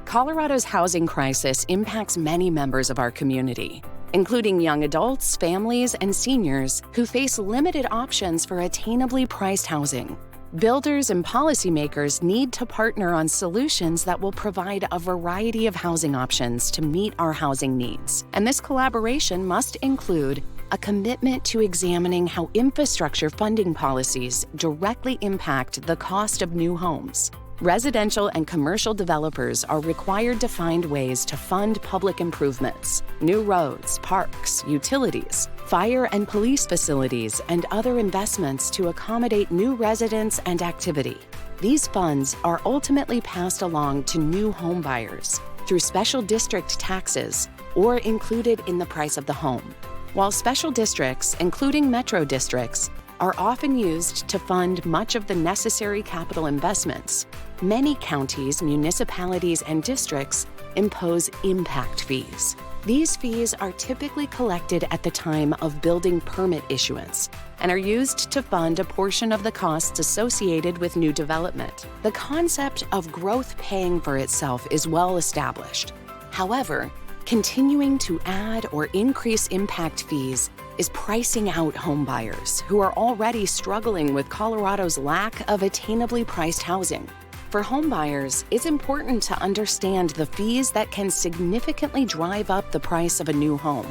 Colorado's housing crisis impacts many members of our community, including young adults, families, and seniors who face limited options for attainably priced housing. Builders and policymakers need to partner on solutions that will provide a variety of housing options to meet our housing needs. And this collaboration must include a commitment to examining how infrastructure funding policies directly impact the cost of new homes. Residential and commercial developers are required to find ways to fund public improvements, new roads, parks, utilities, fire and police facilities, and other investments to accommodate new residents and activity. These funds are ultimately passed along to new home buyers through special district taxes or included in the price of the home. While special districts, including metro districts, are often used to fund much of the necessary capital investments, many counties, municipalities, and districts impose impact fees. These fees are typically collected at the time of building permit issuance and are used to fund a portion of the costs associated with new development. The concept of growth paying for itself is well established. However, continuing to add or increase impact fees is pricing out homebuyers who are already struggling with Colorado's lack of attainably priced housing. For homebuyers, it's important to understand the fees that can significantly drive up the price of a new home.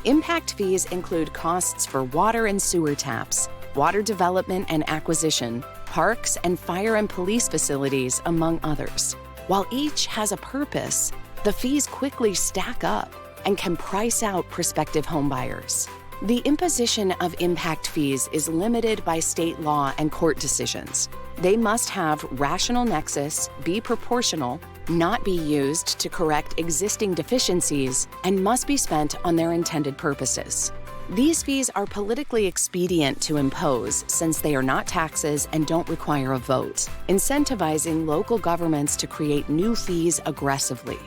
Impact fees include costs for water and sewer taps, water development and acquisition, parks and fire and police facilities, among others. While each has a purpose, the fees quickly stack up and can price out prospective homebuyers. The imposition of impact fees is limited by state law and court decisions. They must have rational nexus, be proportional, not be used to correct existing deficiencies, and must be spent on their intended purposes. These fees are politically expedient to impose since they are not taxes and don't require a vote, incentivizing local governments to create new fees aggressively.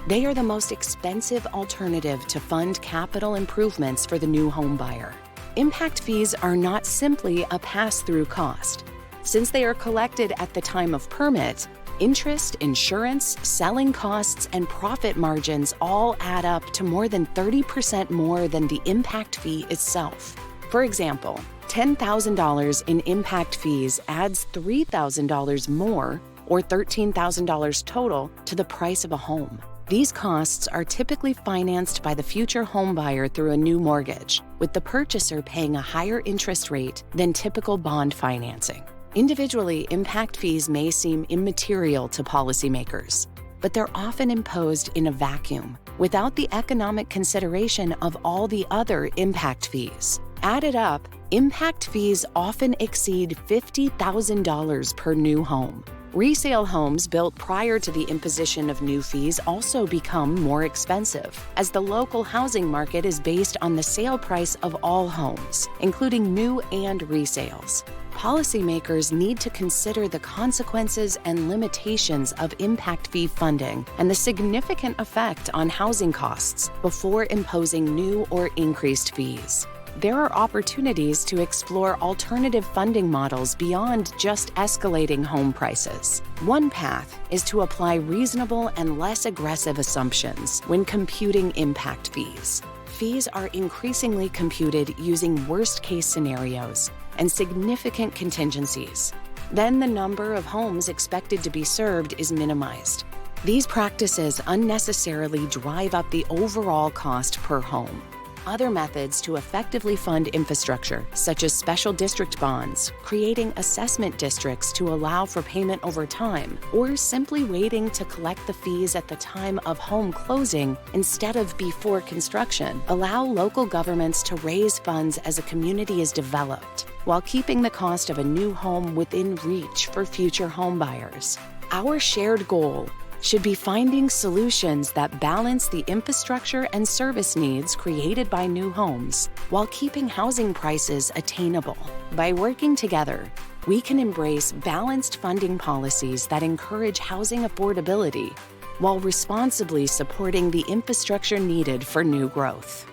They are the most expensive alternative to fund capital improvements for the new home buyer. Impact fees are not simply a pass-through cost. Since they are collected at the time of permit, interest, insurance, selling costs, and profit margins all add up to more than 30% more than the impact fee itself. For example, $10,000 in impact fees adds $3,000 more, or $13,000 total, to the price of a home. These costs are typically financed by the future homebuyer through a new mortgage, with the purchaser paying a higher interest rate than typical bond financing. Individually, impact fees may seem immaterial to policymakers, but they're often imposed in a vacuum, without the economic consideration of all the other impact fees. Added up, impact fees often exceed $50,000 per new home. Resale homes built prior to the imposition of new fees also become more expensive, as the local housing market is based on the sale price of all homes, including new and resales. Policymakers need to consider the consequences and limitations of impact fee funding and the significant effect on housing costs before imposing new or increased fees. There are opportunities to explore alternative funding models beyond just escalating home prices. One path is to apply reasonable and less aggressive assumptions when computing impact fees. Fees are increasingly computed using worst-case scenarios and significant contingencies. Then the number of homes expected to be served is minimized. These practices unnecessarily drive up the overall cost per home. Other methods to effectively fund infrastructure, such as special district bonds, creating assessment districts to allow for payment over time, or simply waiting to collect the fees at the time of home closing instead of before construction, allow local governments to raise funds as a community is developed, while keeping the cost of a new home within reach for future home buyers. Our shared goal should be finding solutions that balance the infrastructure and service needs created by new homes while keeping housing prices attainable. By working together, we can embrace balanced funding policies that encourage housing affordability while responsibly supporting the infrastructure needed for new growth.